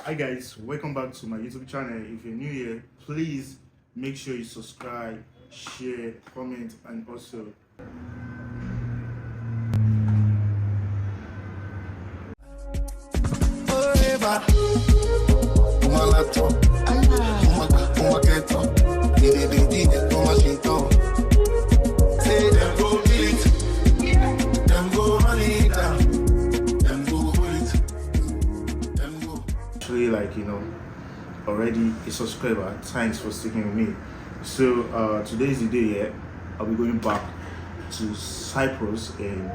Hi guys, welcome back to my YouTube channel. If you're new here, please make sure you subscribe, share, comment, and also already a subscriber. Thanks for sticking with me. So today is the day here. I'll be going back to Cyprus, and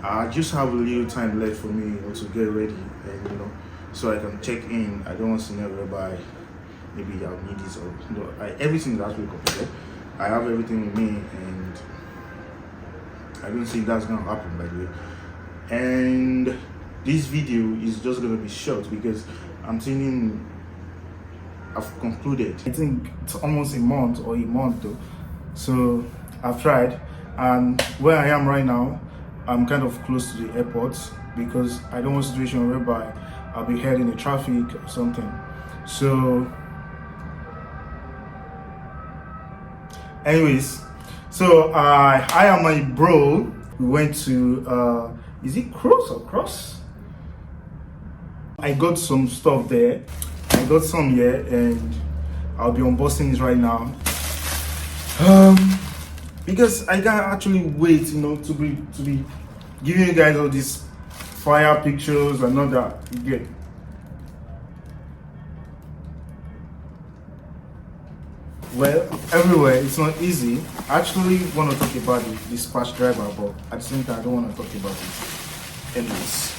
I just have a little time left for me to get ready, and so I can check in. I don't want scenario whereby maybe I'll need this or everything that's really completed. I have everything with me, and I don't think that's gonna happen, by the way. And this video is just gonna be short because I'm thinking I've concluded. I think it's almost a month though. So I've tried, and where I am right now, I'm kind of close to the airport because I don't want a situation whereby I'll be heading in traffic or something. So anyways, so I and my bro, we went to is it Cross or Cross? I got some stuff there. I got some here, and I'll be unboxing it right now. Because I can't actually wait, to be giving you guys all these fire pictures and all that. You get. Well, everywhere it's not easy. I actually want to talk about the dispatch driver, but at the same time I don't want to talk about it. Anyways.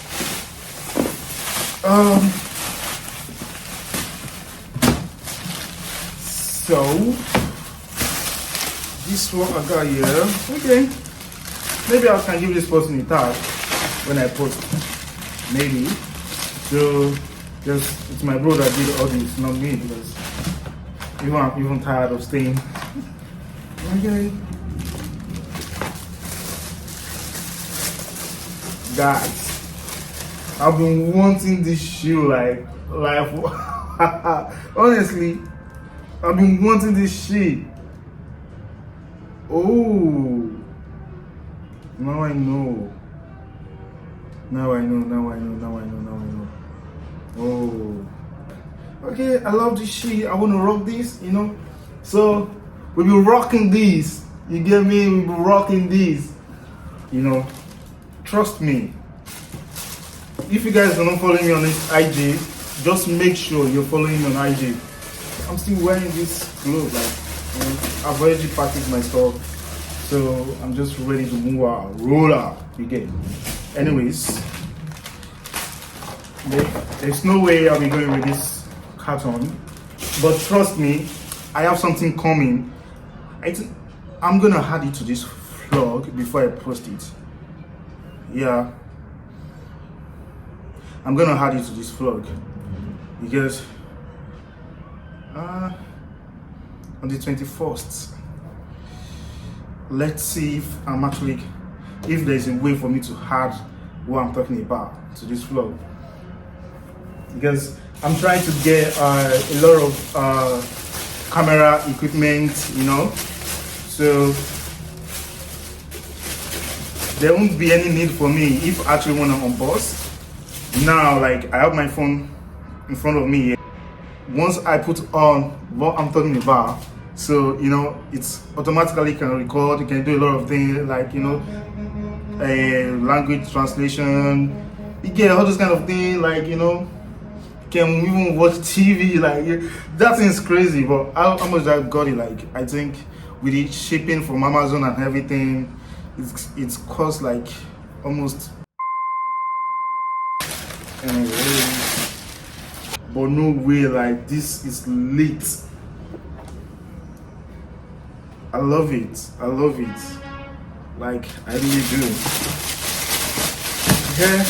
So this one I got here. Okay, maybe I can give this person a tag when I post. Maybe. So just it's my bro that did all this, not me, because I'm even tired of staying. Okay. Guys, I've been wanting this shoe like honestly, I've been wanting this shit. Oh, now I know. Oh, okay, I love this shit. I want to rock this, So we'll be rocking this. You get me? We'll be rocking this. Trust me. If you guys are not following me on this IG, just make sure you're following me on IG. I'm still wearing this clothes, I've already packaged my stuff, so I'm just ready to move out, roll out. You get. Anyways, there's no way I'll be going with this carton, but trust me, I have something coming. I'm gonna add it to this vlog before I post it. Yeah. I'm gonna add it to this vlog because on the 21st, let's see if there's a way for me to add what I'm talking about to this vlog, because I'm trying to get a lot of camera equipment, so there won't be any need for me if I actually want to unbox. Now, I have my phone in front of me. Once I put on what I'm talking about, so it's automatically can record. You can do a lot of things language translation. You get all those kind of things. You can even watch TV. That thing's crazy. But how much I got it? I think with the shipping from Amazon and everything, it's cost almost. But no way, this is lit. I love it. I really do. Okay.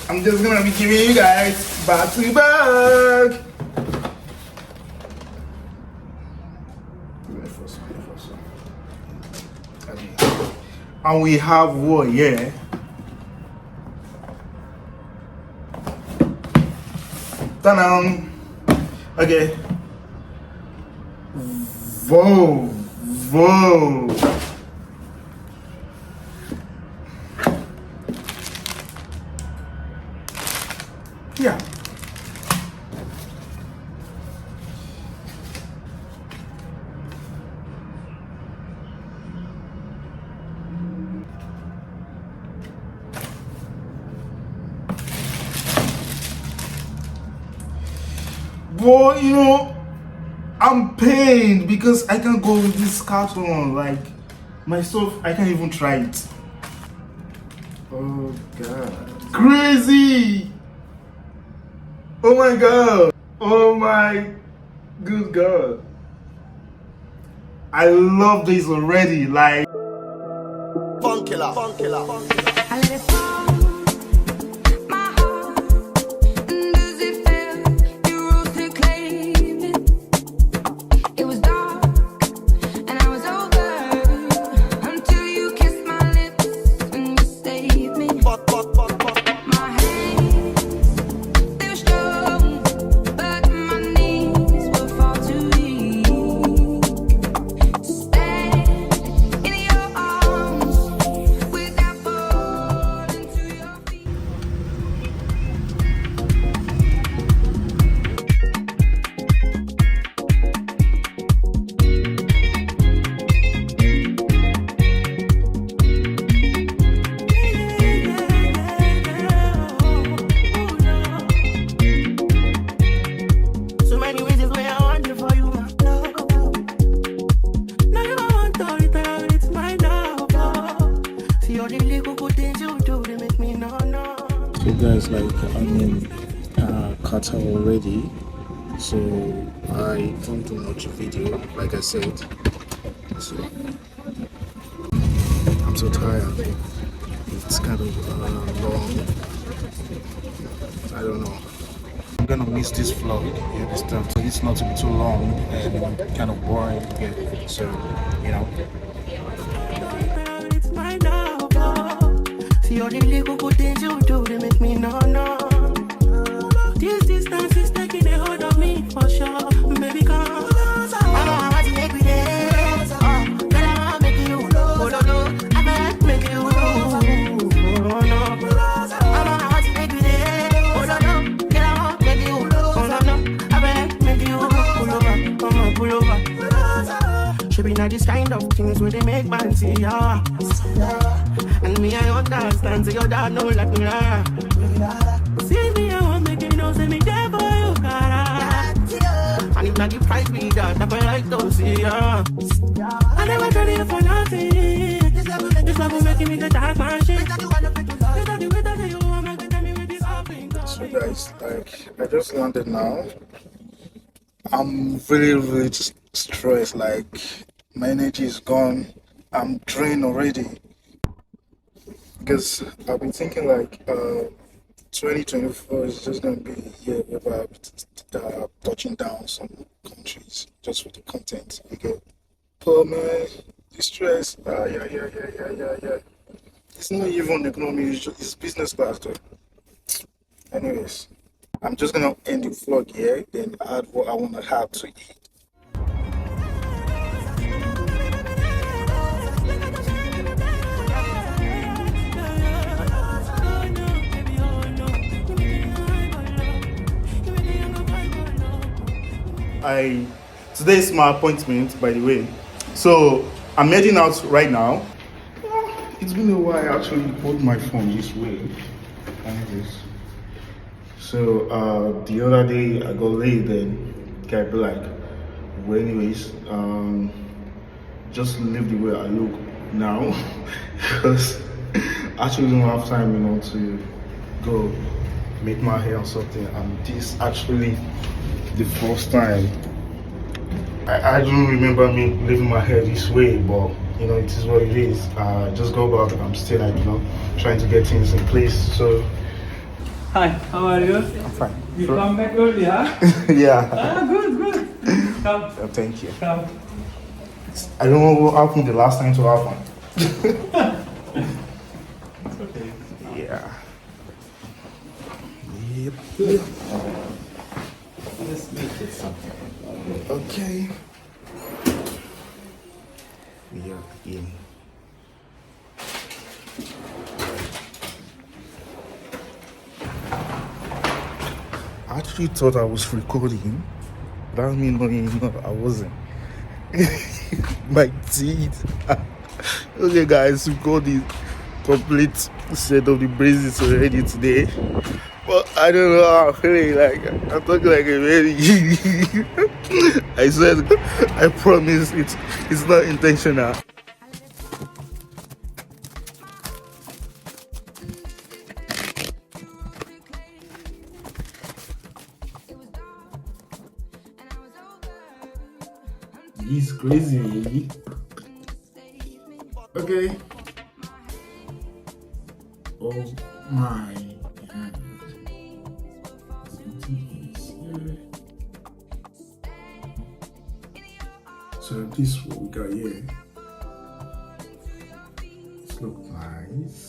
I'm just gonna be giving you guys back to back. And we have what here? Ta-da! Okay. Whoa! Yeah. But I'm pained because I can't go with this carton. Like my stuff, I can't even try it. Oh god. Crazy! Oh my god! Oh my good god. I love this already. Like Fun killer. I let it fall, my heart, and as it fell, you rose to claim it. It was dark, and I was over, until you kissed my lips, and you saved me. My hands, they were strong, but my knees were far too weak to stand in your arms without falling to your feet. So many reasons why I want you for you, my love. Now you don't want to return, it's my love. See all the little good things you do, they make me no. so guys, like I'm in Qatar already. So I don't do much video, like I said. So I'm so tired. It's kind of long. I don't know. I'm gonna miss this vlog, you understand? So it's not to be too long and kind of boring. Yeah. So, It's my love. See all the little good things you do, they make me no. This distance is taking a hold of me for sure. Baby, come. I don't want to make me dance. Girl, I want to make you. Oh, no. I can't make you. Oh, no. I don't want to make me dance. Oh, no. Girl, I want to make you. Oh, no. I can't make you. Pull over. Come on, pull over. She be not this kind of things where they make man see ya. And me, I understand. So your dad know like me. See me, I want make you know. Say me there for you, cara. And if not the price be that, I feel like to see ya. I never tell you for nothing. This love will make me the dark man shit. So guys, like I just landed now. I'm really stressed. Like my energy is gone. I'm drained already. Because I've been thinking like 2024 is just gonna be a year where I'm touching down some countries just for the content. Okay. Poor man, the stress. Yeah. It's not even economy, it's business class though. Anyways, I'm just gonna end the vlog here, then add what I wanna have to eat. Today is my appointment, by the way. So I'm heading out right now. It's been a while I actually put my phone this way. So the other day I got late, then guy be like, well, anyways, just leave the way I look now because I actually don't have time, to go make my hair or something. And this actually the first time. I don't remember me leaving my hair this way, but it is what it is. Just go back. I'm still like trying to get things in place. So hi, how are you? I'm fine. You come back early, huh? Yeah. Good. Come. Thank you. Come. I don't know what happened the last time to happen. Okay. Yeah. Yep. Let's make it something. Okay. We are in. I actually thought I was recording. Without me knowing, I wasn't. My teeth. Okay, guys, we got the complete set of the braces already today. But I don't know how I'm feeling. Like, I'm talking like a very. I said, I promise it's not intentional. He's crazy. Okay. Oh my god. So this is what we got here. This looks nice.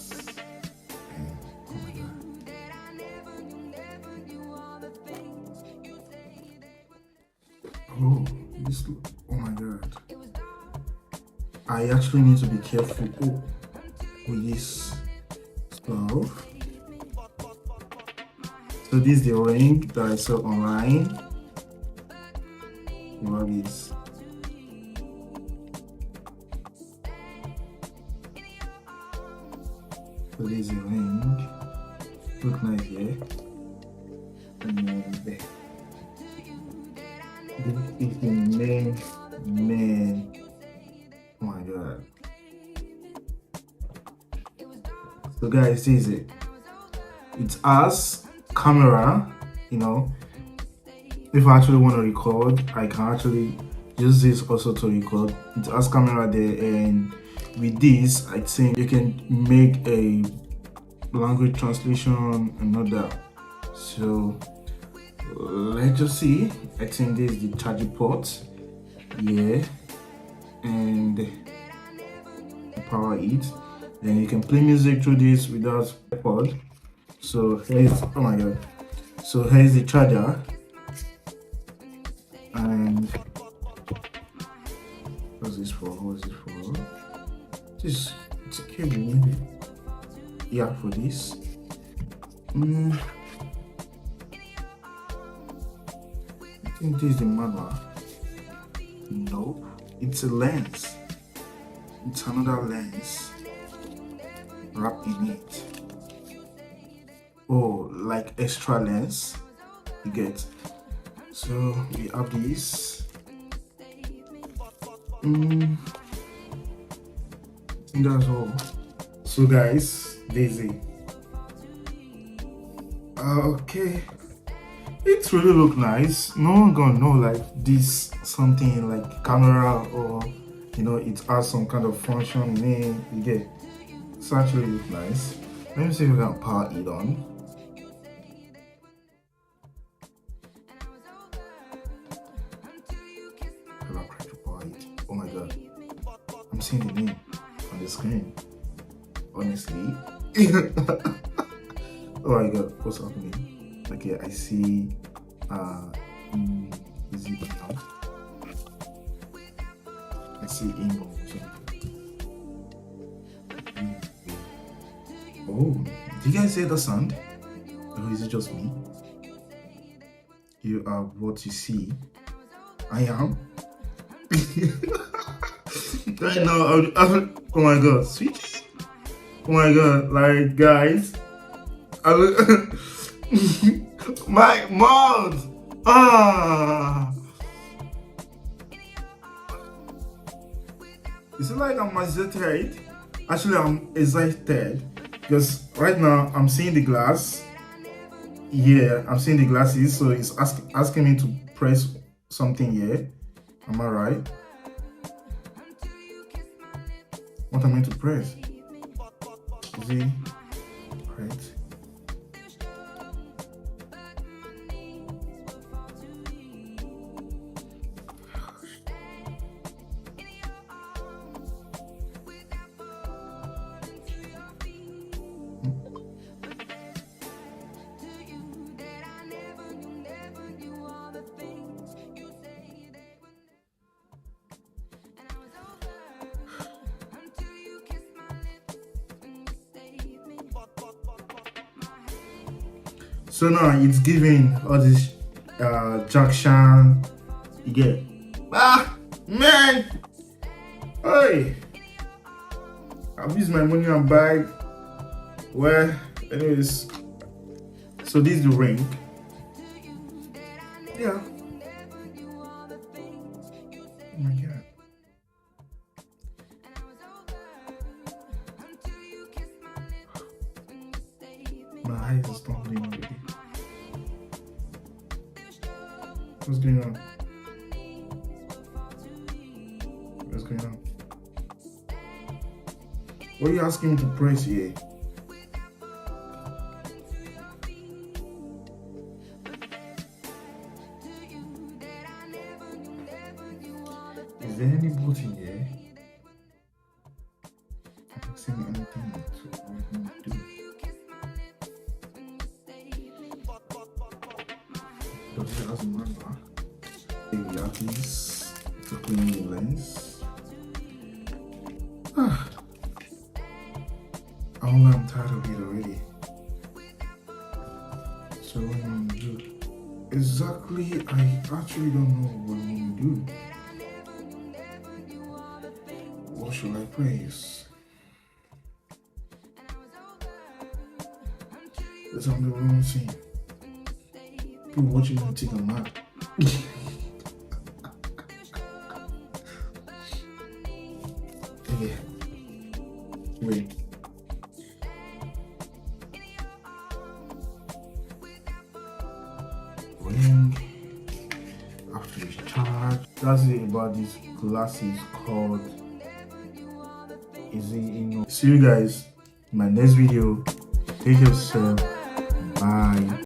And oh my god. Oh, this look. Oh my god. I actually need to be careful with this stuff. So this is the ring that I saw online. What is? So this is the ring. Look nice, yeah. And then there. This is the main. Oh my god. So guys, this is it. It's us camera, if I actually want to record, I can actually use this also to record. It's us camera there, and with this I think you can make a language translation and all that. So let's just see. I think this is the charging port, yeah, and power it. Then you can play music through this without iPod. So here's, oh my god, so here's the charger, and what's this for? It's a cable maybe. Yeah, for this. I think this is the manual. Nope, it's a lens. It's another lens wrapped in it. Oh, like extra lens, you get. So we have this. I think that's all. So guys, this is it. Okay, it really look nice. No one gonna know like this something like camera, or it has some kind of function in it. You get. It's actually look nice. Let me see if we can power it on. Oh my god, I'm seeing the name on the screen. Honestly. Oh my god, what's happening? Okay, I see. Is it Inmo? I see Inmo. Oh, do you guys hear the sound? Or is it just me? You are what you see. I am. Right now, oh my god, switch. Oh my god, like guys, my mouth. Is it like I'm excited? Actually, I'm excited because right now I'm seeing the glass. Yeah, I'm seeing the glasses, so it's asking me to press something here. Am I right? What am I to press? Is it right? So now it's giving all this Jackson. You get man. Hey, I've used my money and buy. Well, anyways, so this is the ring. Yeah. Oh my god. My eyes are stumbling already. What's going on? What's going on? What are you asking me to press here? Is there any button here? I'm not seeing anything yet, so what am I going to do? Does it doesn't matter. Here we have this to clean the lens. I'm tired of it already. So what am I going to do? Exactly, I actually don't know what I'm going to do. What should I praise? That's on the wrong scene. People watching me take a nap. Yeah. Wait. Ring after it's charged. That's it about these glasses called Inmo. See you guys in my next video. Take care of yourself. Bye.